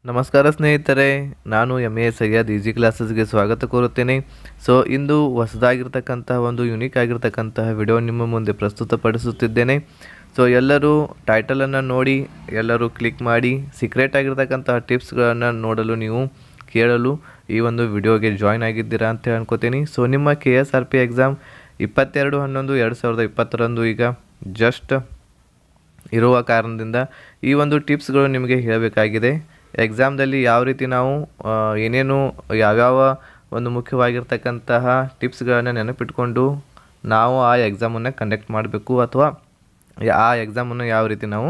ನಮಸ್ಕಾರ ಸ್ನೇಹಿತರೆ, ನಾನು MA ಸಯ್ಯದ್ ಈಜಿ ಕ್ಲಾಸಸ್ಗೆ ಸ್ವಾಗತ ಕೋರುತ್ತೇನೆ. ಸೊ ಇಂದು ಹೊಸದಾಗಿರ್ತಕ್ಕಂತಹ ಒಂದು ಯುನೀಕ್ ಆಗಿರ್ತಕ್ಕಂತಹ ವಿಡಿಯೋ ನಿಮ್ಮ ಮುಂದೆ ಪ್ರಸ್ತುತಪಡಿಸುತ್ತಿದ್ದೇನೆ. ಸೊ ಎಲ್ಲರೂ ಟೈಟಲನ್ನು ನೋಡಿ ಎಲ್ಲರೂ ಕ್ಲಿಕ್ ಮಾಡಿ ಸೀಕ್ರೆಟ್ ಆಗಿರ್ತಕ್ಕಂತಹ ಟಿಪ್ಸ್ಗಳನ್ನು ನೋಡಲು ನೀವು ಕೇಳಲು ಈ ಒಂದು ವಿಡಿಯೋಗೆ ಜಾಯ್ನ್ ಆಗಿದ್ದೀರಾ ಅಂತ ಅನ್ಕೋತೀನಿ. ಸೊ ನಿಮ್ಮ KSRP ಎಕ್ಸಾಮ್ 22/11/2020 ಈಗ ಜಸ್ಟ್ ಇರುವ ಕಾರಣದಿಂದ ಈ ಒಂದು ಟಿಪ್ಸ್ಗಳು ನಿಮಗೆ ಹೇಳಬೇಕಾಗಿದೆ. ಎಕ್ಸಾಮ್ದಲ್ಲಿ ಯಾವ ರೀತಿ ನಾವು ಏನೇನು ಯಾವ್ಯಾವ ಒಂದು ಮುಖ್ಯವಾಗಿರ್ತಕ್ಕಂತಹ ಟಿಪ್ಸ್ಗಳನ್ನು ನೆನಪಿಟ್ಕೊಂಡು ನಾವು ಆ ಎಕ್ಸಾಮನ್ನು ಕಂಡಕ್ಟ್ ಮಾಡಬೇಕು ಅಥವಾ ಆ ಎಕ್ಸಾಮನ್ನು ಯಾವ ರೀತಿ ನಾವು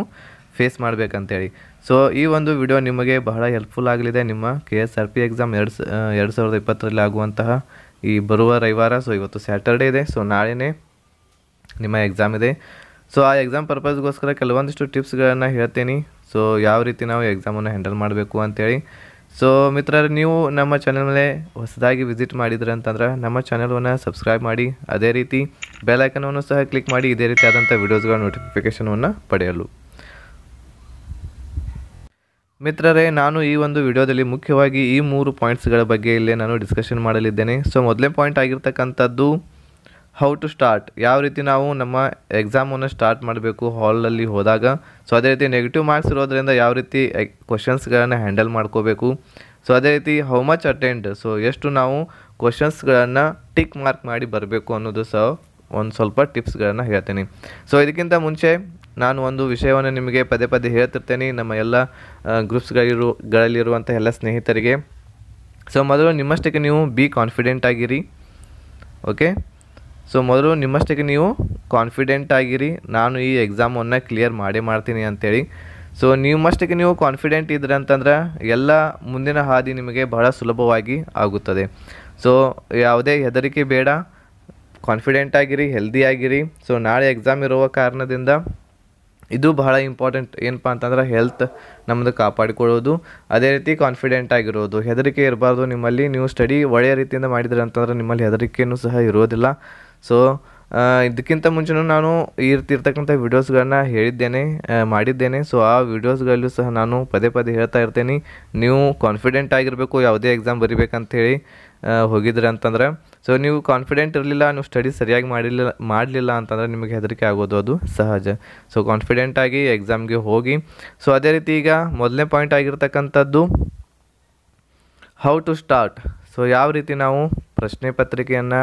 ಫೇಸ್ ಮಾಡಬೇಕಂತೇಳಿ. ಸೊ ಈ ಒಂದು ವಿಡಿಯೋ ನಿಮಗೆ ಬಹಳ ಹೆಲ್ಪ್ಫುಲ್ ಆಗಲಿದೆ. ನಿಮ್ಮ KSRP ಎಕ್ಸಾಮ್ 2020 ಆಗುವಂತಹ ಈ ಬರುವ ರವಿವಾರ. ಸೊ ಇವತ್ತು ಸ್ಯಾಟರ್ಡೇ ಇದೆ, ಸೊ ನಾಳೆನೇ ನಿಮ್ಮ ಎಕ್ಸಾಮ್ ಇದೆ. ಸೊ ಆ ಎಕ್ಸಾಮ್ ಪರ್ಪಸ್ಗೋಸ್ಕರ ಕೆಲವೊಂದಿಷ್ಟು ಟಿಪ್ಸ್ಗಳನ್ನು ಹೇಳ್ತೀನಿ. ಸೊ ಯಾವ ರೀತಿ ನಾವು ಎಕ್ಸಾಮನ್ನು ಹ್ಯಾಂಡಲ್ ಮಾಡಬೇಕು ಅಂಥೇಳಿ. ಸೊ ಮಿತ್ರರು, ನೀವು ನಮ್ಮ ಚಾನಲ್ ಮೇಲೆ ಹೊಸದಾಗಿ ವಿಸಿಟ್ ಮಾಡಿದ್ರೆ ಅಂತಂದ್ರೆ ನಮ್ಮ ಚಾನಲನ್ನು ಸಬ್ಸ್ಕ್ರೈಬ್ ಮಾಡಿ, ಅದೇ ರೀತಿ ಬೆಲ್ ಐಕನನ್ನು ಸಹ ಕ್ಲಿಕ್ ಮಾಡಿ ಇದೇ ರೀತಿಯಾದಂಥ ವಿಡಿಯೋಸ್ಗಳ ನೋಟಿಫಿಕೇಷನನ್ನು ಪಡೆಯಲು. ಮಿತ್ರರೇ, ನಾನು ಈ ಒಂದು ವಿಡಿಯೋದಲ್ಲಿ ಮುಖ್ಯವಾಗಿ ಈ 3 ಪಾಯಿಂಟ್ಸ್ಗಳ ಬಗ್ಗೆ ಇಲ್ಲೇ ನಾನು ಡಿಸ್ಕಷನ್ ಮಾಡಲಿದ್ದೇನೆ. ಸೊ ಮೊದಲನೇ ಪಾಯಿಂಟ್ ಆಗಿರ್ತಕ್ಕಂಥದ್ದು ಹೌ ಟು ಸ್ಟಾರ್ಟ್, ಯಾವ ರೀತಿ ನಾವು ನಮ್ಮ ಎಕ್ಸಾಮನ್ನು ಸ್ಟಾರ್ಟ್ ಮಾಡಬೇಕು ಹಾಲಲ್ಲಿ ಹೋದಾಗ. ಸೊ ಅದೇ ರೀತಿ ನೆಗೆಟಿವ್ ಮಾರ್ಕ್ಸ್ ಇರೋದ್ರಿಂದ ಯಾವ ರೀತಿ ಕ್ವಶನ್ಸ್ಗಳನ್ನು ಹ್ಯಾಂಡಲ್ ಮಾಡ್ಕೋಬೇಕು. ಸೊ ಅದೇ ರೀತಿ ಹೌ ಮಚ್ ಅಟೆಂಡ್, ಸೊ ಎಷ್ಟು ನಾವು ಕ್ವಶನ್ಸ್ಗಳನ್ನು ಟಿಕ್ ಮಾರ್ಕ್ ಮಾಡಿ ಬರಬೇಕು ಅನ್ನೋದು ಸಹ ಒಂದು ಸ್ವಲ್ಪ ಟಿಪ್ಸ್ಗಳನ್ನು ಹೇಳ್ತೀನಿ. ಸೊ ಇದಕ್ಕಿಂತ ಮುಂಚೆ ನಾನು ಒಂದು ವಿಷಯವನ್ನು ನಿಮಗೆ ಪದೇ ಪದೇ ಹೇಳ್ತಿರ್ತೇನೆ ನಮ್ಮ ಎಲ್ಲ ಗ್ರೂಪ್ಸ್ಗಳಿರುವಂಥ ಎಲ್ಲ ಸ್ನೇಹಿತರಿಗೆ. ಸೊ ಮೊದಲು ನಿಮ್ಮಷ್ಟಕ್ಕೆ ನೀವು ಬಿ ಕಾನ್ಫಿಡೆಂಟ್ ಆಗಿರಿ. ಓಕೆ, ಸೊ ಮೊದಲು ನಿಮ್ಮಷ್ಟಕ್ಕೆ ನೀವು ಕಾನ್ಫಿಡೆಂಟ್ ಆಗಿರಿ, ನಾನು ಈ ಎಕ್ಸಾಮನ್ನು ಕ್ಲಿಯರ್ ಮಾಡ್ತೀನಿ ಅಂಥೇಳಿ. ಸೊ ನಿಮ್ಮಷ್ಟಕ್ಕೆ ನೀವು ಕಾನ್ಫಿಡೆಂಟ್ ಇದ್ರೆ ಅಂತಂದ್ರೆ ಎಲ್ಲ ಮುಂದಿನ ಹಾದಿ ನಿಮಗೆ ಬಹಳ ಸುಲಭವಾಗಿ ಆಗುತ್ತದೆ. ಸೊ ಯಾವುದೇ ಹೆದರಿಕೆ ಬೇಡ, ಕಾನ್ಫಿಡೆಂಟ್ ಆಗಿರಿ, ಹೆಲ್ದಿ ಆಗಿರಿ. ಸೊ ನಾಳೆ ಎಕ್ಸಾಮ್ ಇರುವ ಕಾರಣದಿಂದ ಇದು ಬಹಳ ಇಂಪಾರ್ಟೆಂಟ್. ಏನಪ್ಪ ಅಂತಂದ್ರೆ ಹೆಲ್ತ್ ನಮ್ಮದು ಕಾಪಾಡಿಕೊಳ್ಳೋದು, ಅದೇ ರೀತಿ ಕಾನ್ಫಿಡೆಂಟ್ ಆಗಿರೋದು, ಹೆದರಿಕೆ ಇರಬಾರ್ದು ನಿಮ್ಮಲ್ಲಿ. ನೀವು ಸ್ಟಡಿ ಒಳ್ಳೆಯ ರೀತಿಯಿಂದ ಮಾಡಿದ್ರೆ ಅಂತಂದ್ರೆ ನಿಮ್ಮಲ್ಲಿ ಹೆದರಿಕೆಯೂ ಸಹ ಇರೋದಿಲ್ಲ. ಸೊ ಇದಕ್ಕಿಂತ ಮುಂಚೆನೂ ನಾನು ಈ ರೀತಿ ಇರ್ತಕ್ಕಂಥ ವಿಡಿಯೋಸ್ಗಳನ್ನ ಮಾಡಿದ್ದೇನೆ. ಸೊ ಆ ವಿಡಿಯೋಸ್ಗಳಲ್ಲೂ ಸಹ ನಾನು ಪದೇ ಪದೇ ಹೇಳ್ತಾ ಇರ್ತೇನೆ, ನೀವು ಕಾನ್ಫಿಡೆಂಟ್ ಆಗಿರಬೇಕು ಯಾವುದೇ ಎಕ್ಸಾಮ್ ಬರಿಬೇಕಂತೇಳಿ ಹೋಗಿದ್ರೆ ಅಂತಂದ್ರೆ. ಸೊ ನೀವು ಕಾನ್ಫಿಡೆಂಟ್ ಇರಲಿಲ್ಲ, ನೀವು ಸ್ಟಡಿ ಸರಿಯಾಗಿ ಮಾಡಲಿಲ್ಲ ಅಂತಂದರೆ ನಿಮಗೆ ಹೆದರಿಕೆ ಆಗೋದು ಅದು ಸಹಜ. ಸೊ ಕಾನ್ಫಿಡೆಂಟ್ ಆಗಿ ಎಕ್ಸಾಮ್ಗೆ ಹೋಗಿ. ಸೊ ಅದೇ ರೀತಿ ಈಗ ಮೊದಲನೇ ಪಾಯಿಂಟ್ ಆಗಿರ್ತಕ್ಕಂಥದ್ದು ಹೌ ಟು ಸ್ಟಾರ್ಟ್. ಸೊ ಯಾವ ರೀತಿ ನಾವು ಪ್ರಶ್ನೆ ಪತ್ರಿಕೆಯನ್ನು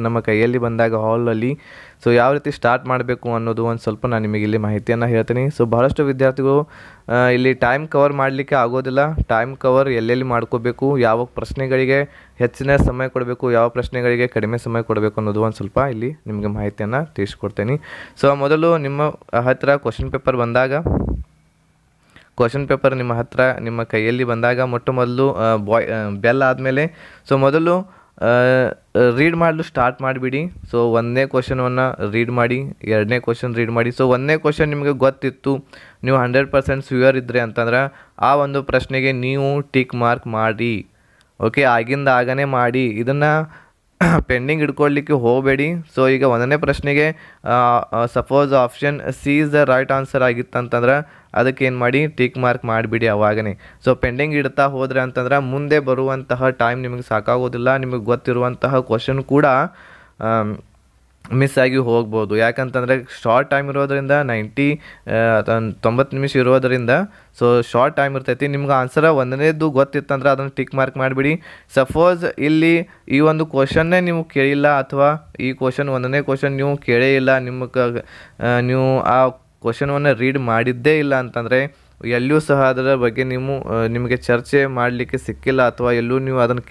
ನಮ್ಮ ಕೈಯಲ್ಲಿ ಬಂದಾಗ ಹಾಲಲ್ಲಿ ಸೊ ಯಾವ ರೀತಿ ಸ್ಟಾರ್ಟ್ ಮಾಡಬೇಕು ಅನ್ನೋದು ಒಂದು ಸ್ವಲ್ಪ ನಾನು ನಿಮಗೆ ಇಲ್ಲಿ ಮಾಹಿತಿಯನ್ನು ಹೇಳ್ತೀನಿ. ಸೊ ಬಹಳಷ್ಟು ವಿದ್ಯಾರ್ಥಿಗಳು ಇಲ್ಲಿ ಟೈಮ್ ಕವರ್ ಮಾಡಲಿಕ್ಕೆ ಆಗೋದಿಲ್ಲ. ಟೈಮ್ ಕವರ್ ಎಲ್ಲೆಲ್ಲಿ ಮಾಡ್ಕೋಬೇಕು, ಯಾವ ಪ್ರಶ್ನೆಗಳಿಗೆ ಹೆಚ್ಚಿನ ಸಮಯ ಕೊಡಬೇಕು, ಯಾವ ಪ್ರಶ್ನೆಗಳಿಗೆ ಕಡಿಮೆ ಸಮಯ ಕೊಡಬೇಕು ಅನ್ನೋದು ಒಂದು ಸ್ವಲ್ಪ ಇಲ್ಲಿ ನಿಮಗೆ ಮಾಹಿತಿಯನ್ನು ತಿಳಿಸ್ಕೊಡ್ತೀನಿ. ಸೊ ಮೊದಲು ನಿಮ್ಮ ಹತ್ತಿರ ಕ್ವಶನ್ ಪೇಪರ್ ನಿಮ್ಮ ಕೈಯಲ್ಲಿ ಬಂದಾಗ ಮೊಟ್ಟ ಮೊದಲು ಬೆಲ್ ಆದಮೇಲೆ ಸೊ ಮೊದಲು ರೀಡ್ ಮಾಡಲು ಸ್ಟಾರ್ಟ್ ಮಾಡಿಬಿಡಿ. ಸೊ 1ನೇ ಕ್ವಶನನ್ನು ರೀಡ್ ಮಾಡಿ, 2ನೇ ಕ್ವಶನ್ ರೀಡ್ ಮಾಡಿ. ಸೊ 1ನೇ ಕ್ವಶನ್ ನಿಮಗೆ ಗೊತ್ತಿತ್ತು, ನೀವು 100% ಶ್ಯೂರ್ ಇದ್ದರೆ ಅಂತಂದ್ರೆ ಆ ಒಂದು ಪ್ರಶ್ನೆಗೆ ನೀವು ಟಿಕ್ ಮಾರ್ಕ್ ಮಾಡಿ. ಓಕೆ, ಆಗನೇ ಮಾಡಿ, ಇದನ್ನು ಪೆಂಡಿಂಗ್ ಇಟ್ಕೊಳ್ಳಿಕ್ಕೆ ಹೋಗಬೇಡಿ. ಸೊ ಈಗ 1ನೇ ಪ್ರಶ್ನೆಗೆ suppose option C is the right answer ಆಗಿತ್ತಂತಂದ್ರೆ ಅದಕ್ಕೆ ಏನು ಮಾಡಿ, ಟಿಕ್ ಮಾರ್ಕ್ ಮಾಡಿಬಿಡಿ ಅವಾಗನೇ. ಸೊ ಪೆಂಡಿಂಗ್ ಇಡ್ತಾ ಹೋದರೆ ಅಂತಂದ್ರೆ ಮುಂದೆ ಬರುವಂತಹ ಟೈಮ್ ನಿಮಗೆ ಸಾಕಾಗೋದಿಲ್ಲ, ನಿಮಗೆ ಗೊತ್ತಿರುವಂತಹ ಕ್ವಶನ್ ಕೂಡ ಮಿಸ್ ಆಗಿ ಹೋಗ್ಬೋದು. ಯಾಕಂತಂದರೆ ಶಾರ್ಟ್ ಟೈಮ್ ಇರೋದರಿಂದ 90 ನಿಮಿಷ ಇರೋದರಿಂದ ಸೊ ಶಾರ್ಟ್ ಟೈಮ್ ಇರ್ತೈತಿ. ನಿಮ್ಗೆ ಆನ್ಸರ 1ನೇದು ಗೊತ್ತಿತ್ತಂದ್ರೆ ಅದನ್ನು ಟಿಕ್ ಮಾರ್ಕ್ ಮಾಡಿಬಿಡಿ. ಸಪೋಸ್ ಇಲ್ಲಿ ಈ ಒಂದು ಕ್ವಶನ್ನೇ ನೀವು ಕೇಳಿಲ್ಲ ಅಥವಾ ಈ ಕ್ವಶನ್ 1ನೇ ಕ್ವಶನ್ ನೀವು ಕೇಳೇ ಇಲ್ಲ, ನೀವು ಆ ಕ್ವಶನನ್ನು ರೀಡ್ ಮಾಡಿದ್ದೇ ಇಲ್ಲ ಅಂತಂದರೆ ಎಲ್ಲೂ ಸಹ ಅದರ ಬಗ್ಗೆ ನಿಮಗೆ ಚರ್ಚೆ ಮಾಡಲಿಕ್ಕೆ ಸಿಕ್ಕಿಲ್ಲ ಅಥವಾ ಎಲ್ಲೂ ನೀವು ಅದನ್ನು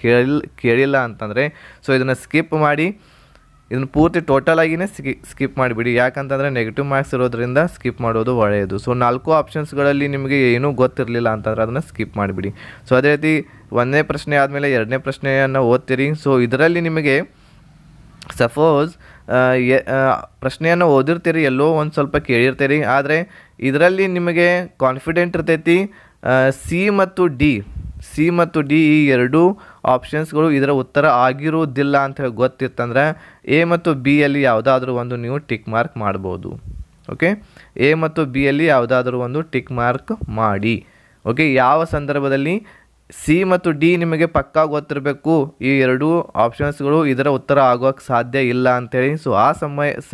ಕೇಳಿಲ್ಲ ಅಂತಂದರೆ ಸೊ ಇದನ್ನು ಸ್ಕಿಪ್ ಮಾಡಿ, ಇದನ್ನು ಪೂರ್ತಿ ಟೋಟಲ್ ಆಗಿಯೇ ಸ್ಕಿಪ್ ಮಾಡಿಬಿಡಿ. ಯಾಕಂತಂದರೆ ನೆಗೆಟಿವ್ ಮಾರ್ಕ್ಸ್ ಇರೋದ್ರಿಂದ ಸ್ಕಿಪ್ ಮಾಡೋದು ಒಳ್ಳೆಯದು. ಸೊ 4 ಆಪ್ಷನ್ಸ್ಗಳಲ್ಲಿ ನಿಮಗೆ ಏನೂ ಗೊತ್ತಿರಲಿಲ್ಲ ಅಂತಂದರೆ ಅದನ್ನು ಸ್ಕಿಪ್ ಮಾಡಿಬಿಡಿ. ಸೊ ಅದೇ ರೀತಿ 1ನೇ ಪ್ರಶ್ನೆ ಆದಮೇಲೆ 2ನೇ ಪ್ರಶ್ನೆಯನ್ನು ಓದ್ತೀರಿ. ಸೊ ಇದರಲ್ಲಿ ನಿಮಗೆ ಸಪೋಸ್ ಪ್ರಶ್ನೆಯನ್ನು ಓದಿರ್ತೀರಿ, ಎಲ್ಲೋ ಒಂದು ಸ್ವಲ್ಪ ಕೇಳಿರ್ತೀರಿ, ಆದರೆ ಇದರಲ್ಲಿ ನಿಮಗೆ ಕಾನ್ಫಿಡೆಂಟ್ ಇರ್ತೈತಿ ಸಿ ಮತ್ತು ಡಿ ಈ 2 ಆಪ್ಷನ್ಸ್ಗಳು ಇದರ ಉತ್ತರ ಆಗಿರುವುದಿಲ್ಲ ಅಂತ ಹೇಳಿ ಗೊತ್ತಿತ್ತಂದ್ರೆ ಎ ಮತ್ತು ಬಿ ಯಲ್ಲಿ ಯಾವುದಾದ್ರೂ ಒಂದು ನೀವು ಟಿಕ್ ಮಾರ್ಕ್ ಮಾಡ್ಬೋದು. ಓಕೆ, ಎ ಮತ್ತು ಬಿ ಯಲ್ಲಿ ಯಾವುದಾದ್ರೂ ಒಂದು ಟಿಕ್ ಮಾರ್ಕ್ ಮಾಡಿ. ಓಕೆ, ಯಾವ ಸಂದರ್ಭದಲ್ಲಿ ಸಿ ಮತ್ತು ಡಿ ನಿಮಗೆ ಪಕ್ಕಾ ಗೊತ್ತಿರಬೇಕು, ಈ ಎರಡೂ ಆಪ್ಷನ್ಸ್ಗಳು ಇದರ ಉತ್ತರ ಆಗೋಕ್ಕೆ ಸಾಧ್ಯ ಇಲ್ಲ ಅಂಥೇಳಿ. ಸೊ ಆ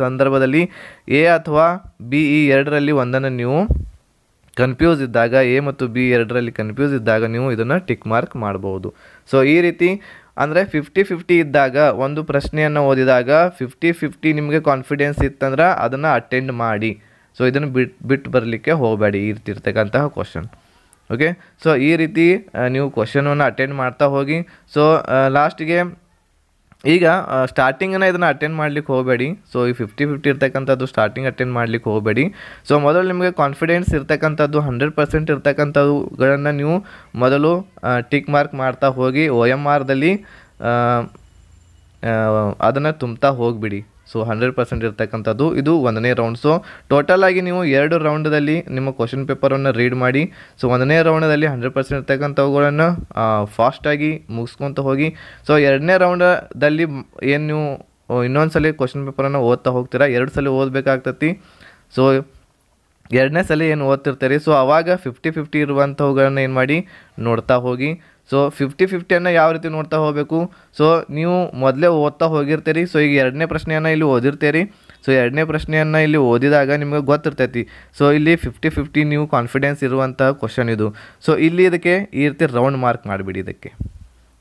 ಸಂದರ್ಭದಲ್ಲಿ ಎ ಅಥವಾ ಬಿ ಈ ಎರಡರಲ್ಲಿ ಒಂದನ್ನು ನೀವು ಕನ್ಫ್ಯೂಸ್ ಇದ್ದಾಗ, ಎ ಮತ್ತು ಬಿ ಎರಡರಲ್ಲಿ ಕನ್ಫ್ಯೂಸ್ ಇದ್ದಾಗ ನೀವು ಇದನ್ನು ಟಿಕ್ ಮಾರ್ಕ್ ಮಾಡ್ಬೋದು. ಸೊ ಈ ರೀತಿ ಅಂದರೆ 50-50 ಇದ್ದಾಗ, ಒಂದು ಪ್ರಶ್ನೆಯನ್ನು ಓದಿದಾಗ 50-50 ನಿಮಗೆ ಕಾನ್ಫಿಡೆನ್ಸ್ ಇತ್ತಂದ್ರೆ ಅದನ್ನು ಅಟೆಂಡ್ ಮಾಡಿ. ಸೊ ಇದನ್ನು ಬಿಟ್ಟು ಬರಲಿಕ್ಕೆ ಹೋಗಬೇಡಿ ಈ ರೀತಿ ಇರ್ತಕ್ಕಂತಹ ಕ್ವಶನ್. ಓಕೆ, ಸೊ ಈ ರೀತಿ ನೀವು ಕ್ವಶನನ್ನು ಅಟೆಂಡ್ ಮಾಡ್ತಾ ಹೋಗಿ. ಸೊ ಲಾಸ್ಟಿಗೆ ಈಗ ಸ್ಟಾರ್ಟಿಂಗನ್ನು ಇದನ್ನು ಅಟೆಂಡ್ ಮಾಡ್ಲಿಕ್ಕೆ ಹೋಗಬೇಡಿ. ಸೊ ಈ 50-50 ಇರ್ತಕ್ಕಂಥದ್ದು ಸ್ಟಾರ್ಟಿಂಗ್ ಅಟೆಂಡ್ ಮಾಡ್ಲಿಕ್ಕೆ ಹೋಗಬೇಡಿ. ಸೊ ಮೊದಲು ನಿಮಗೆ ಕಾನ್ಫಿಡೆನ್ಸ್ ಇರ್ತಕ್ಕಂಥದ್ದು 100% ಇರ್ತಕ್ಕಂಥವುಗಳನ್ನು ನೀವು ಮೊದಲು ಟಿಕ್ ಮಾರ್ಕ್ ಮಾಡ್ತಾ ಹೋಗಿ OMRದಲ್ಲಿ ಅದನ್ನು ತುಂಬ್ತಾ ಹೋಗಿಬಿಡಿ. ಸೊ 100% ಇರ್ತಕ್ಕಂಥದ್ದು ಇದು 1ನೇ ರೌಂಡ್. ಸೊ ಟೋಟಲಾಗಿ ನೀವು 2 ರೌಂಡಲ್ಲಿ ನಿಮ್ಮ ಕ್ವಶನ್ ಪೇಪರನ್ನು ರೀಡ್ ಮಾಡಿ. ಸೊ 1ನೇ ರೌಂಡಲ್ಲಿ 100% ಇರ್ತಕ್ಕಂಥವುಗಳನ್ನು ಫಾಸ್ಟಾಗಿ ಮುಗಿಸ್ಕೊತ ಹೋಗಿ. ಸೊ 2ನೇ ರೌಂಡಲ್ಲಿ ಏನು ನೀವು ಇನ್ನೊಂದು ಸಲ ಕ್ವಶನ್ ಪೇಪರನ್ನು ಓದ್ತಾ ಹೋಗ್ತೀರಾ, 2 ಸಲ ಓದಬೇಕಾಗ್ತತಿ. ಸೊ 2ನೇ ಸಲ ಏನು ಓದ್ತಿರ್ತೀರಿ, ಸೊ ಆವಾಗ 50-50 ಇರುವಂಥವುಗಳನ್ನು ಏನು ಮಾಡಿ ನೋಡ್ತಾ ಹೋಗಿ. ಸೊ 50-50 ಯಾವ ರೀತಿ ನೋಡ್ತಾ ಹೋಗಬೇಕು, ಸೊ ನೀವು ಮೊದಲೇ ಓದ್ತಾ ಹೋಗಿರ್ತೀರಿ. ಸೊ ಈಗ 2ನೇ ಪ್ರಶ್ನೆಯನ್ನು ಇಲ್ಲಿ ಓದಿರ್ತೀರಿ. ಸೊ 2ನೇ ಪ್ರಶ್ನೆಯನ್ನು ಇಲ್ಲಿ ಓದಿದಾಗ ನಿಮಗೆ ಗೊತ್ತಿರ್ತೈತಿ. ಸೊ ಇಲ್ಲಿ 50-50 ನೀವು ಕಾನ್ಫಿಡೆನ್ಸ್ ಇರುವಂತಹ ಕ್ವಶನ್ ಇದು. ಸೊ ಇಲ್ಲಿ ಇದಕ್ಕೆ ಈ ರೀತಿ ರೌಂಡ್ ಮಾರ್ಕ್ ಮಾಡಿಬಿಡಿ.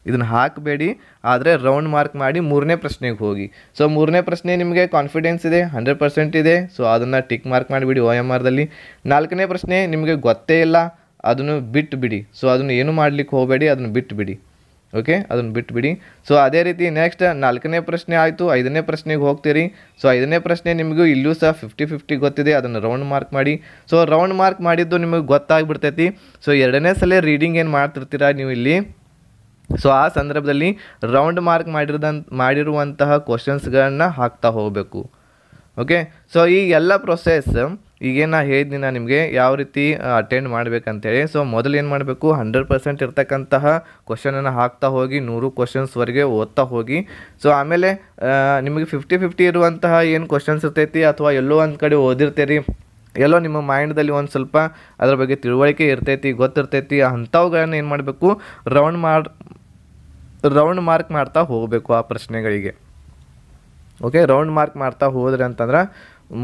ಇದನ್ನು ಹಾಕಬೇಡಿ, ಆದರೆ ರೌಂಡ್ ಮಾರ್ಕ್ ಮಾಡಿ 3ನೇ ಪ್ರಶ್ನೆಗೆ ಹೋಗಿ. ಸೊ 3ನೇ ಪ್ರಶ್ನೆ ನಿಮಗೆ ಕಾನ್ಫಿಡೆನ್ಸ್ ಇದೆ, 100% ಇದೆ. ಸೊ ಅದನ್ನು ಟಿಕ್ ಮಾರ್ಕ್ ಮಾಡಿಬಿಡಿ OMRದಲ್ಲಿ. 4ನೇ ಪ್ರಶ್ನೆ ನಿಮಗೆ ಗೊತ್ತೇ ಇಲ್ಲ, ಅದನ್ನು ಬಿಟ್ಟು ಬಿಡಿ. ಸೊ ಅದನ್ನು ಏನು ಮಾಡಲಿಕ್ಕೆ ಹೋಗಬೇಡಿ, ಅದನ್ನು ಬಿಟ್ಟು ಬಿಡಿ. ಓಕೆ, ಅದನ್ನು ಬಿಟ್ಟುಬಿಡಿ. ಸೊ ಅದೇ ರೀತಿ ನೆಕ್ಸ್ಟ್ 4ನೇ ಪ್ರಶ್ನೆ ಆಯಿತು, 5ನೇ ಪ್ರಶ್ನೆಗೆ ಹೋಗ್ತೀರಿ. ಸೊ 5ನೇ ಪ್ರಶ್ನೆ ನಿಮಗೂ ಇಲ್ಲೂ ಸಹ 50-50 ಗೊತ್ತಿದೆ, ಅದನ್ನು ರೌಂಡ್ ಮಾರ್ಕ್ ಮಾಡಿ. ಸೊ ರೌಂಡ್ ಮಾರ್ಕ್ ಮಾಡಿದ್ದು ನಿಮಗೆ ಗೊತ್ತಾಗ್ಬಿಡ್ತೈತಿ. ಸೊ 2ನೇ ಸಲ ರೀಡಿಂಗ್ ಏನು ಮಾಡ್ತಿರ್ತೀರ ನೀವು ಇಲ್ಲಿ, ಸೊ ಆ ಸಂದರ್ಭದಲ್ಲಿ ರೌಂಡ್ ಮಾರ್ಕ್ ಮಾಡಿರುವಂತಹ ಕ್ವಶನ್ಸ್ಗಳನ್ನು ಹಾಕ್ತಾ ಹೋಗಬೇಕು. ಓಕೆ, ಸೊ ಈ ಎಲ್ಲ ಪ್ರೊಸೆಸ್ ಈಗೇನು ನಾ ಹೇಳಿದ್ದೀನಿ ನಾನು ನಿಮಗೆ ಯಾವ ರೀತಿ ಅಟೆಂಡ್ ಮಾಡಬೇಕಂತೇಳಿ. ಸೊ ಮೊದಲು ಏನು ಮಾಡಬೇಕು, 100% ಇರ್ತಕ್ಕಂತಹ ಕ್ವಶನನ್ನು ಹಾಕ್ತಾ ಹೋಗಿ 100 ಕ್ವಶನ್ಸ್ವರೆಗೆ ಓದ್ತಾ ಹೋಗಿ. ಸೊ ಆಮೇಲೆ ನಿಮಗೆ 50-50 ಇರುವಂತಹ ಏನು ಕ್ವಶನ್ಸ್ ಇರ್ತೈತಿ, ಅಥವಾ ಎಲ್ಲೋ ಒಂದು ಕಡೆ ಓದಿರ್ತೀರಿ, ಎಲ್ಲೋ ನಿಮ್ಮ ಮೈಂಡ್ದಲ್ಲಿ ಒಂದು ಸ್ವಲ್ಪ ಅದರ ಬಗ್ಗೆ ತಿಳುವಳಿಕೆ ಇರ್ತೈತಿ, ಗೊತ್ತಿರ್ತೈತಿ, ಅಂಥವುಗಳನ್ನು ಏನು ಮಾಡಬೇಕು, ರೌಂಡ್ ಮಾರ್ಕ್ ಮಾಡ್ತಾ ಹೋಗಬೇಕು ಆ ಪ್ರಶ್ನೆಗಳಿಗೆ. ಓಕೆ, ರೌಂಡ್ ಮಾರ್ಕ್ ಮಾಡ್ತಾ ಹೋದ್ರಿ ಅಂತಂದ್ರೆ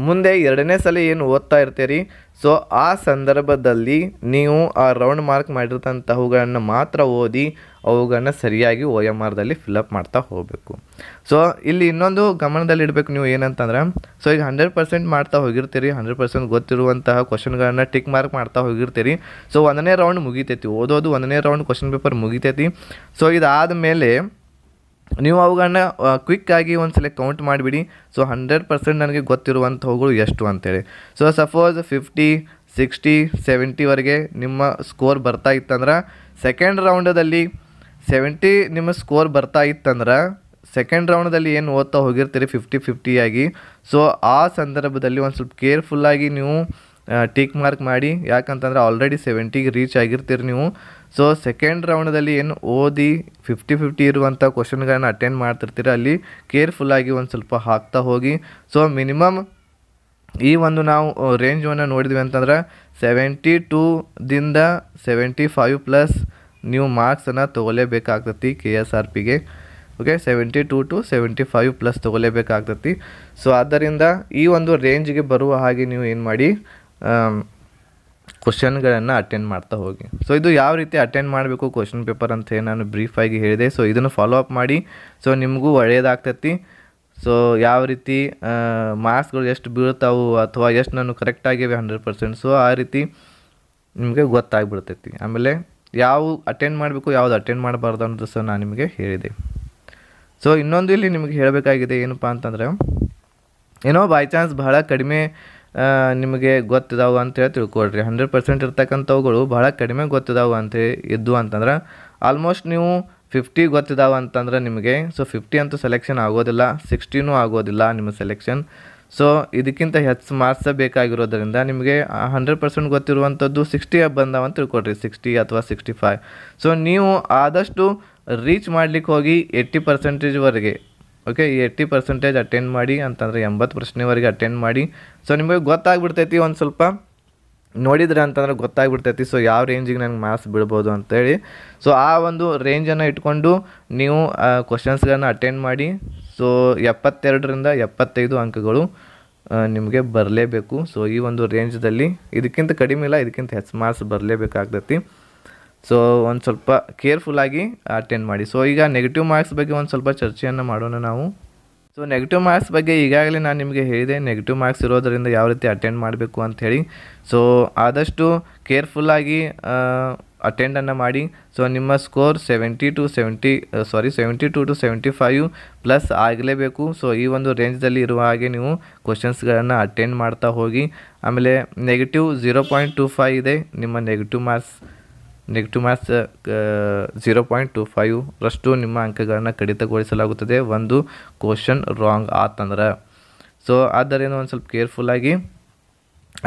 ಮುಂದೆ 2ನೇ ಸಲ ಏನು ಓದ್ತಾ ಇರ್ತೀರಿ, ಸೊ ಆ ಸಂದರ್ಭದಲ್ಲಿ ನೀವು ಆ ರೌಂಡ್ ಮಾರ್ಕ್ ಮಾಡಿರ್ತಂಥವುಗಳನ್ನು ಮಾತ್ರ ಓದಿ ಅವುಗಳನ್ನು ಸರಿಯಾಗಿ OMRದಲ್ಲಿ ಫಿಲಪ್ ಮಾಡ್ತಾ ಹೋಗಬೇಕು. ಸೊ ಇಲ್ಲಿ ಇನ್ನೊಂದು ಗಮನದಲ್ಲಿ ಇಡಬೇಕು ನೀವು ಏನಂತಂದ್ರೆ, ಸೊ ಈಗ 100% ಮಾಡ್ತಾ ಹೋಗಿರ್ತೀರಿ, 100% ಗೊತ್ತಿರುವಂತಹ ಕ್ವಶನ್ಗಳನ್ನು ಟಿಕ್ ಮಾರ್ಕ್ ಮಾಡ್ತಾ ಹೋಗಿರ್ತೀರಿ. ಸೊ 1ನೇ ರೌಂಡ್ ಮುಗಿತೈತಿ, ಓದೋದು 1ನೇ ರೌಂಡ್ ಕ್ವಶನ್ ಪೇಪರ್ ಮುಗಿತೈತಿ. ಸೊ ಇದಾದ ಮೇಲೆ ನೀವು ಅವುಗಳನ್ನ ಕ್ವಿಕ್ಕಾಗಿ ಒಂದು ಸಲ ಕೌಂಟ್ ಮಾಡಿಬಿಡಿ. ಸೊ 100% ನನಗೆ ಗೊತ್ತಿರುವಂಥವುಗಳು ಎಷ್ಟು ಅಂತೇಳಿ. ಸೊ ಸಪೋಸ್ 50, 60, 70ವರೆಗೆ ನಿಮ್ಮ ಸ್ಕೋರ್ ಬರ್ತಾ ಇತ್ತಂದ್ರೆ, ಸೆಕೆಂಡ್ ರೌಂಡದಲ್ಲಿ 70 ನಿಮ್ಮ ಸ್ಕೋರ್ ಬರ್ತಾ ಇತ್ತಂದ್ರೆ, ಸೆಕೆಂಡ್ ರೌಂಡಲ್ಲಿ ಏನು ಓದ್ತಾ ಹೋಗಿರ್ತೀರಿ 50-50 ಆಗಿ, ಸೊ ಆ ಸಂದರ್ಭದಲ್ಲಿ ಒಂದು ಸ್ವಲ್ಪ ಕೇರ್ಫುಲ್ಲಾಗಿ ನೀವು ಟಿಕ್ ಮಾರ್ಕ್ ಮಾಡಿ. ಯಾಕಂತಂದ್ರೆ ಆಲ್ರೆಡಿ 70ಗೆ ರೀಚ್ ಆಗಿರ್ತೀರಿ ನೀವು. ಸೊ ಸೆಕೆಂಡ್ ರೌಂಡಲ್ಲಿ ಏನು ಓದಿ 50-50 ಇರುವಂಥ ಕ್ವಶನ್ಗಳನ್ನು ಅಟೆಂಡ್ ಮಾಡ್ತಿರ್ತೀರ, ಅಲ್ಲಿ ಕೇರ್ಫುಲ್ಲಾಗಿ ಒಂದು ಸ್ವಲ್ಪ ಹಾಕ್ತಾ ಹೋಗಿ. ಸೊ ಮಿನಿಮಮ್ ಈ ಒಂದು ನಾವು ರೇಂಜನ್ನು ನೋಡಿದ್ವಿ ಅಂತಂದ್ರೆ 72ದಿಂದ 75+ ನೀವು ಮಾರ್ಕ್ಸನ್ನು ತೊಗೊಲೇಬೇಕಾಗ್ತತಿ KSRPಗೆ. ಓಕೆ, 72 to 75+ ತೊಗೊಲೇಬೇಕಾಗ್ತತಿ. ಸೊ ಆದ್ದರಿಂದ ಈ ಒಂದು ರೇಂಜ್ಗೆ ಬರುವ ಹಾಗೆ ನೀವು ಏನು ಮಾಡಿ ಕ್ವಶನ್ಗಳನ್ನು ಅಟೆಂಡ್ ಮಾಡ್ತಾ ಹೋಗಿ. ಸೊ ಇದು ಯಾವ ರೀತಿ ಅಟೆಂಡ್ ಮಾಡಬೇಕು ಕ್ವಶನ್ ಪೇಪರ್ ಅಂತ ಹೇಳಿ ನಾನು ಬ್ರೀಫಾಗಿ ಹೇಳಿದೆ. ಸೊ ಇದನ್ನು ಫಾಲೋ ಅಪ್ ಮಾಡಿ, ಸೊ ನಿಮಗೂ ಒಳ್ಳೆಯದಾಗ್ತೈತಿ. ಸೊ ಯಾವ ರೀತಿ ಮಾರ್ಕ್ಸ್ಗಳು ಎಷ್ಟು ಬೀಳ್ತಾವು ಅಥವಾ ಎಷ್ಟು ನಾನು ಕರೆಕ್ಟಾಗಿವೆ 100%, ಸೊ ಆ ರೀತಿ ನಿಮಗೆ ಗೊತ್ತಾಗ್ಬಿಡ್ತೈತಿ. ಆಮೇಲೆ ಯಾವ ಅಟೆಂಡ್ ಮಾಡಬೇಕು, ಯಾವುದು ಅಟೆಂಡ್ ಮಾಡಬಾರ್ದು ಅನ್ನೋದು ಸಹ ನಾನು ನಿಮಗೆ ಹೇಳಿದೆ. ಸೊ ಇನ್ನೊಂದು ಇಲ್ಲಿ ನಿಮಗೆ ಹೇಳಬೇಕಾಗಿದೆ ಏನಪ್ಪ ಅಂತಂದರೆ, ಏನೋ ಬೈ ಚಾನ್ಸ್ ಬಹಳ ಕಡಿಮೆ ನಿಮಗೆ ಗೊತ್ತಿದಾವೆ ಅಂತೇಳಿ ತಿಳ್ಕೊಳ್ರಿ. 100% ಇರ್ತಕ್ಕಂಥವುಗಳು ಬಹಳ ಕಡಿಮೆ ಗೊತ್ತಿದಾವೆ ಅಂತ ಇದ್ದು ಅಂತಂದ್ರೆ, ಆಲ್ಮೋಸ್ಟ್ ನೀವು 50 ಗೊತ್ತಿದಾವೆ ಅಂತಂದ್ರೆ ನಿಮಗೆ, ಸೊ 50 ಅಂತೂ ಸೆಲೆಕ್ಷನ್ ಆಗೋದಿಲ್ಲ, 60ನೂ ಆಗೋದಿಲ್ಲ ನಿಮ್ಮ ಸೆಲೆಕ್ಷನ್. ಸೊ ಇದಕ್ಕಿಂತ ಹೆಚ್ಚು ಮಾರ್ಕ್ಸ್ ಬೇಕಾಗಿರೋದ್ರಿಂದ ನಿಮಗೆ 100% ಗೊತ್ತಿರುವಂಥದ್ದು 60 ಬಂದಾವ ಅಂತ ತಿಳ್ಕೊಳ್ರಿ, 60 ಅಥವಾ 65. ಸೊ ನೀವು ಆದಷ್ಟು ರೀಚ್ ಮಾಡ್ಲಿಕ್ಕೆ ಹೋಗಿ 80%ವರೆಗೆ. ಓಕೆ, ಈ 80% ಅಟೆಂಡ್ ಮಾಡಿ ಅಂತಂದರೆ 80 ಪ್ರಶ್ನೆವರೆಗೆ ಅಟೆಂಡ್ ಮಾಡಿ. ಸೊ ನಿಮಗೆ ಗೊತ್ತಾಗ್ಬಿಡ್ತೈತಿ ಒಂದು ಸ್ವಲ್ಪ ನೋಡಿದ್ರೆ ಅಂತಂದ್ರೆ ಗೊತ್ತಾಗ್ಬಿಡ್ತೈತಿ. ಸೊ ಯಾವ ರೇಂಜಿಗೆ ನನಗೆ ಮಾರ್ಕ್ಸ್ ಬೀಳ್ಬೋದು ಅಂತೇಳಿ. ಸೊ ಆ ಒಂದು ರೇಂಜನ್ನು ಇಟ್ಕೊಂಡು ನೀವು ಕ್ವಶನ್ಸ್ಗಳನ್ನು ಅಟೆಂಡ್ ಮಾಡಿ. ಸೊ 72ರಿಂದ 75 ಅಂಕಗಳು ನಿಮಗೆ ಬರಲೇಬೇಕು. ಸೊ ಈ ಒಂದು ರೇಂಜ್ದಲ್ಲಿ ಇದಕ್ಕಿಂತ ಕಡಿಮೆ ಇಲ್ಲ, ಇದಕ್ಕಿಂತ ಹೆಚ್ಚು ಮಾರ್ಕ್ಸ್ ಬರಲೇಬೇಕಾಗ್ತೈತಿ. ಸೊ ಒಂದು ಸ್ವಲ್ಪ ಕೇರ್ಫುಲ್ಲಾಗಿ ಅಟೆಂಡ್ ಮಾಡಿ. ಸೊ ಈಗ ನೆಗೆಟಿವ್ ಮಾರ್ಕ್ಸ್ ಬಗ್ಗೆ ಒಂದು ಸ್ವಲ್ಪ ಚರ್ಚೆಯನ್ನು ಮಾಡೋಣ ನಾವು. ಸೊ ನೆಗೆಟಿವ್ ಮಾರ್ಕ್ಸ್ ಬಗ್ಗೆ ಈಗಾಗಲೇ ನಾನು ನಿಮಗೆ ಹೇಳಿದೆ, ನೆಗೆಟಿವ್ ಮಾರ್ಕ್ಸ್ ಇರೋದರಿಂದ ಯಾವ ರೀತಿ ಅಟೆಂಡ್ ಮಾಡಬೇಕು ಅಂಥೇಳಿ. ಸೊ ಆದಷ್ಟು ಕೇರ್ಫುಲ್ಲಾಗಿ ಅಟೆಂಡನ್ನು ಮಾಡಿ. ಸೊ ನಿಮ್ಮ ಸ್ಕೋರ್ 72 to 75 ಪ್ಲಸ್ ಆಗಲೇಬೇಕು. ಸೊ ಈ ಒಂದು ರೇಂಜ್ದಲ್ಲಿ ಇರುವ ಹಾಗೆ ನೀವು ಕ್ವಶನ್ಸ್ಗಳನ್ನು ಅಟೆಂಡ್ ಮಾಡ್ತಾ ಹೋಗಿ. ಆಮೇಲೆ ನೆಗೆಟಿವ್ 0.25 ಇದೆ ನಿಮ್ಮ ನೆಗೆಟಿವ್ ಮಾರ್ಕ್ಸ್ 0.25 ರಷ್ಟು ನಿಮ್ಮ ಅಂಕಗಳನ್ನು ಕಡಿತಗೊಳಿಸಲಾಗುತ್ತದೆ ಒಂದು ಕ್ವಶನ್ ರಾಂಗ್ ಆತಂದ್ರೆ. ಸೊ ಆದ್ದರಿಂದ ಒಂದು ಸ್ವಲ್ಪ ಕೇರ್ಫುಲ್ಲಾಗಿ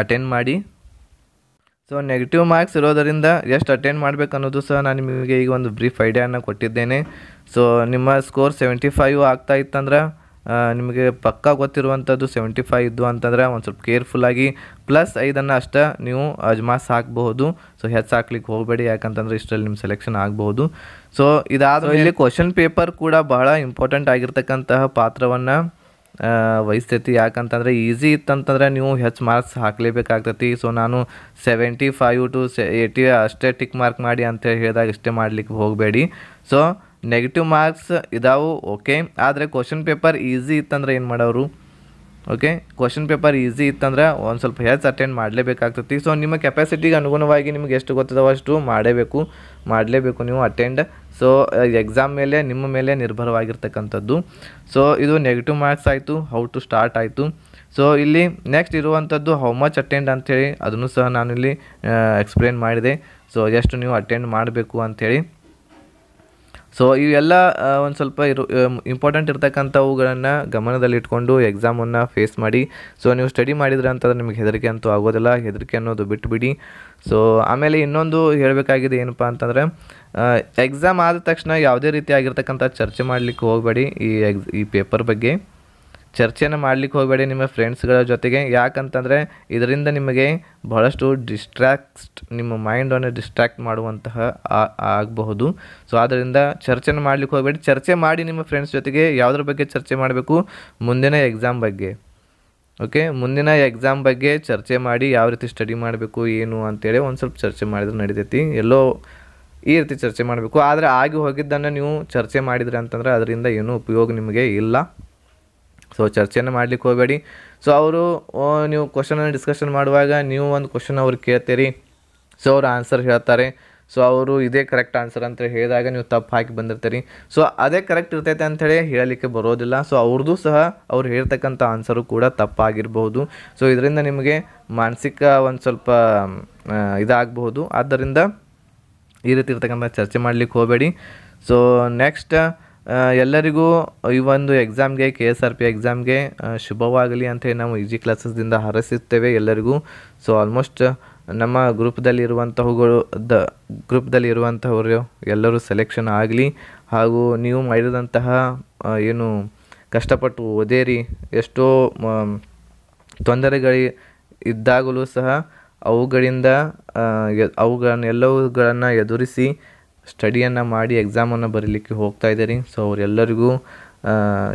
ಅಟೆಂಡ್ ಮಾಡಿ. ಸೊ ನೆಗೆಟಿವ್ ಮಾರ್ಕ್ಸ್ ಇರೋದರಿಂದ ಎಷ್ಟು ಅಟೆಂಡ್ ಮಾಡಬೇಕು ಅನ್ನೋದು ಸಹ ನಾನು ನಿಮಗೆ ಈಗ ಒಂದು ಬ್ರೀಫ್ ಐಡಿಯಾನ ಕೊಟ್ಟಿದ್ದೇನೆ. ಸೊ ನಿಮ್ಮ ಸ್ಕೋರ್ 75 ಆಗ್ತಾ ಇತ್ತಂದ್ರೆ ನಿಮಗೆ ಪಕ್ಕಾ ಗೊತ್ತಿರುವಂಥದ್ದು 75 ಇದ್ದು ಅಂತಂದರೆ ಒಂದು ಸ್ವಲ್ಪ ಕೇರ್ಫುಲ್ಲಾಗಿ +5 ಅಷ್ಟೇ ನೀವು ಅಜ್ಮಾಸ್ ಹಾಕಬಹುದು. ಸೊ ಹೆಚ್ಚು ಹಾಕ್ಲಿಕ್ಕೆ ಹೋಗಬೇಡಿ, ಯಾಕಂತಂದರೆ ಇಷ್ಟರಲ್ಲಿ ನಿಮ್ಮ ಸೆಲೆಕ್ಷನ್ ಆಗಬಹುದು. ಸೊ ಇದಾದ ಇಲ್ಲಿ ಕ್ವಶನ್ ಪೇಪರ್ ಕೂಡ ಬಹಳ ಇಂಪಾರ್ಟೆಂಟ್ ಆಗಿರ್ತಕ್ಕಂತಹ ಪಾತ್ರವನ್ನು ವಹಿಸ್ತೈತಿ. ಯಾಕಂತಂದರೆ ಈಸಿ ಇತ್ತಂತಂದರೆ ನೀವು ಹೆಚ್ಚು ಮಾರ್ಕ್ಸ್ ಹಾಕಲೇಬೇಕಾಗ್ತೈತಿ. ಸೊ ನಾನು 75 to 80 ಅಷ್ಟೇ ಟಿಕ್ ಮಾರ್ಕ್ ಮಾಡಿ ಅಂತೇಳಿ ಹೇಳಿದಾಗ ಇಷ್ಟೇ ಮಾಡಲಿಕ್ಕೆ ಹೋಗಬೇಡಿ. ಸೊ ನೆಗೆಟಿವ್ ಮಾರ್ಕ್ಸ್ ಇದಾವು ಓಕೆ, ಆದರೆ ಕ್ವಶನ್ ಪೇಪರ್ ಈಸಿ ಇತ್ತಂದ್ರೆ ಏನು ಮಾಡೋರು? ಓಕೆ, ಕ್ವಶನ್ ಪೇಪರ್ ಈಸಿ ಇತ್ತಂದ್ರೆ ಒಂದು ಸ್ವಲ್ಪ ಹೆಚ್ಚು ಅಟೆಂಡ್ ಮಾಡಲೇಬೇಕಾಗ್ತೈತಿ. ಸೊ ನಿಮ್ಮ ಕೆಪಾಸಿಟಿಗೆ ಅನುಗುಣವಾಗಿ ನಿಮಗೆ ಎಷ್ಟು ಗೊತ್ತಿದಾವೆ ಅಷ್ಟು ಮಾಡಲೇಬೇಕು ನೀವು ಅಟೆಂಡ್. ಸೊ ಎಕ್ಸಾಮ್ ಮೇಲೆ ನಿಮ್ಮ ಮೇಲೆ ನಿರ್ಭರವಾಗಿರ್ತಕ್ಕಂಥದ್ದು. ಸೊ ಇದು ನೆಗೆಟಿವ್ ಮಾರ್ಕ್ಸ್ ಆಯಿತು, ಹೌ ಟು ಸ್ಟಾರ್ಟ್ ಆಯಿತು. ಸೊ ಇಲ್ಲಿ ನೆಕ್ಸ್ಟ್ ಇರುವಂಥದ್ದು ಹೌ ಮಚ್ ಅಟೆಂಡ್ ಅಂಥೇಳಿ, ಅದನ್ನು ಸಹ ನಾನು ಇಲ್ಲಿ ಎಕ್ಸ್ಪ್ಲೇನ್ ಮಾಡಿದೆ. ಸೊ ಎಷ್ಟು ನೀವು ಅಟೆಂಡ್ ಮಾಡಬೇಕು ಅಂಥೇಳಿ. ಸೊ ಇವೆಲ್ಲ ಒಂದು ಸ್ವಲ್ಪ ಇಂಪಾರ್ಟೆಂಟ್ ಇರ್ತಕ್ಕಂಥವುಗಳನ್ನು ಗಮನದಲ್ಲಿಟ್ಕೊಂಡು ಎಕ್ಸಾಮನ್ನು ಫೇಸ್ ಮಾಡಿ. ಸೊ ನೀವು ಸ್ಟಡಿ ಮಾಡಿದ್ರೆ ಅಂತಂದ್ರೆ ನಿಮಗೆ ಹೆದರಿಕೆ ಅಂತೂ ಆಗೋದಿಲ್ಲ, ಹೆದರಿಕೆ ಅನ್ನೋದು ಬಿಟ್ಟುಬಿಡಿ. ಸೊ ಆಮೇಲೆ ಇನ್ನೊಂದು ಹೇಳಬೇಕಾಗಿದೆ ಏನಪ್ಪ ಅಂತಂದರೆ, ಎಕ್ಸಾಮ್ ಆದ ತಕ್ಷಣ ಯಾವುದೇ ರೀತಿಯಾಗಿರ್ತಕ್ಕಂಥ ಚರ್ಚೆ ಮಾಡಲಿಕ್ಕೆ ಹೋಗಬೇಡಿ. ಈ ಪೇಪರ್ ಬಗ್ಗೆ ಚರ್ಚೆನ ಮಾಡಲಿಕ್ಕೆ ಹೋಗಬೇಡಿ ನಿಮ್ಮ ಫ್ರೆಂಡ್ಸ್ಗಳ ಜೊತೆಗೆ. ಯಾಕಂತಂದರೆ ಇದರಿಂದ ನಿಮಗೆ ಬಹಳಷ್ಟು ನಿಮ್ಮ ಮೈಂಡನ್ನು ಡಿಸ್ಟ್ರ್ಯಾಕ್ಟ್ ಮಾಡುವಂತಹ ಆಗಬಹುದು. ಸೊ ಆದ್ದರಿಂದ ಚರ್ಚೆನ ಮಾಡಲಿಕ್ಕೆ ಹೋಗಬೇಡಿ. ಚರ್ಚೆ ಮಾಡಿ ನಿಮ್ಮ ಫ್ರೆಂಡ್ಸ್ ಜೊತೆಗೆ. ಯಾವುದ್ರ ಬಗ್ಗೆ ಚರ್ಚೆ ಮಾಡಬೇಕು? ಮುಂದಿನ ಎಕ್ಸಾಮ್ ಬಗ್ಗೆ. ಓಕೆ, ಮುಂದಿನ ಎಕ್ಸಾಮ್ ಬಗ್ಗೆ ಚರ್ಚೆ ಮಾಡಿ, ಯಾವ ರೀತಿ ಸ್ಟಡಿ ಮಾಡಬೇಕು ಏನು ಅಂತೇಳಿ ಒಂದು ಸ್ವಲ್ಪ ಚರ್ಚೆ ಮಾಡಿದ್ರೆ ನಡಿತೈತಿ. ಎಲ್ಲೋ ಈ ರೀತಿ ಚರ್ಚೆ ಮಾಡಬೇಕು. ಆದರೆ ಆಗಿ ಹೋಗಿದ್ದನ್ನು ನೀವು ಚರ್ಚೆ ಮಾಡಿದ್ರಿ ಅಂತಂದರೆ ಅದರಿಂದ ಏನೂ ಉಪಯೋಗ ನಿಮಗೆ ಇಲ್ಲ. ಸೊ ಚರ್ಚೆನ ಮಾಡಲಿಕ್ಕೆ ಹೋಗಬೇಡಿ. ಸೊ ಅವರು ನೀವು ಕ್ವಶನನ್ನು ಡಿಸ್ಕಷನ್ ಮಾಡುವಾಗ ನೀವು ಒಂದು ಕ್ವಶನ್ ಅವ್ರಿಗೆ ಕೇಳ್ತೀರಿ. ಸೊ ಅವ್ರು ಆನ್ಸರ್ ಹೇಳ್ತಾರೆ. ಸೊ ಅವರು ಇದೇ ಕರೆಕ್ಟ್ ಆನ್ಸರ್ ಅಂತ ಹೇಳಿದಾಗ ನೀವು ತಪ್ಪು ಹಾಕಿ ಬಂದಿರ್ತೀರಿ. ಸೊ ಅದೇ ಕರೆಕ್ಟ್ ಇರ್ತೈತೆ ಅಂಥೇಳಿ ಹೇಳಲಿಕ್ಕೆ ಬರೋದಿಲ್ಲ. ಸೊ ಅವ್ರದ್ದು ಸಹ ಅವ್ರು ಹೇಳ್ತಕ್ಕಂಥ ಆನ್ಸರು ಕೂಡ ತಪ್ಪಾಗಿರ್ಬೋದು. ಸೊ ಇದರಿಂದ ನಿಮಗೆ ಮಾನಸಿಕ ಒಂದು ಸ್ವಲ್ಪ ಇದಾಗಬಹುದು. ಆದ್ದರಿಂದ ಈ ರೀತಿ ಇರ್ತಕ್ಕಂಥ ಚರ್ಚೆ ಮಾಡಲಿಕ್ಕೆ ಹೋಗಬೇಡಿ. ಸೊ ನೆಕ್ಸ್ಟ್ ಎಲ್ಲರಿಗೂ ಈ ಒಂದು ಎಕ್ಸಾಮ್ಗೆ KSRP ಎಕ್ಸಾಮ್ಗೆ ಶುಭವಾಗಲಿ ಅಂಥೇಳಿ ನಾವು ಈಜಿ ಕ್ಲಾಸಸ್ದಿಂದ ಹಾರೈಸುತ್ತೇವೆ ಎಲ್ಲರಿಗೂ. ಸೊ ಆಲ್ಮೋಸ್ಟ್ ನಮ್ಮ ಗ್ರೂಪ್ದಲ್ಲಿರುವಂಥವರು ಎಲ್ಲರೂ ಸೆಲೆಕ್ಷನ್ ಆಗಲಿ. ಹಾಗೂ ನೀವು ಮಾಡಿದಂತಹ ಏನು ಕಷ್ಟಪಟ್ಟು ಓದೇರಿ, ಎಷ್ಟೋ ತೊಂದರೆಗಳು ಇದ್ದಾಗಲೂ ಸಹ ಅವುಗಳನ್ನೆಲ್ಲವುಗಳನ್ನು ಎದುರಿಸಿ ಸ್ಟಡಿಯನ್ನು ಮಾಡಿ ಎಕ್ಸಾಮನ್ನು ಬರೀಲಿಕ್ಕೆ ಹೋಗ್ತಾ ಇದ್ದೀರಿ. ಸೊ ಅವರೆಲ್ಲರಿಗೂ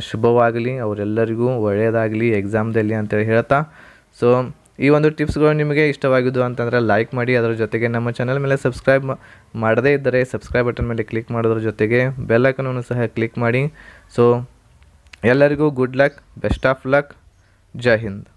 ಶುಭವಾಗಲಿ, ಅವರೆಲ್ಲರಿಗೂ ಒಳ್ಳೆಯದಾಗಲಿ ಎಕ್ಸಾಮ್ದಲ್ಲಿ ಅಂತೇಳಿ ಹೇಳ್ತಾ, ಸೊ ಈ ಒಂದು ಟಿಪ್ಸ್ಗಳು ನಿಮಗೆ ಇಷ್ಟವಾಗಿದ್ದು ಅಂತಂದರೆ ಲೈಕ್ ಮಾಡಿ. ಅದರ ಜೊತೆಗೆ ನಮ್ಮ ಚಾನಲ್ ಮೇಲೆ ಸಬ್ಸ್ಕ್ರೈಬ್ ಮಾಡದೇ ಇದ್ದರೆ ಸಬ್ಸ್ಕ್ರೈಬ್ ಬಟನ್ ಮೇಲೆ ಕ್ಲಿಕ್ ಮಾಡೋದ್ರ ಜೊತೆಗೆ ಬೆಲ್ ಐಕಾನನ್ನು ಸಹ ಕ್ಲಿಕ್ ಮಾಡಿ. ಸೊ ಎಲ್ಲರಿಗೂ good luck, best of luck, Jai Hind.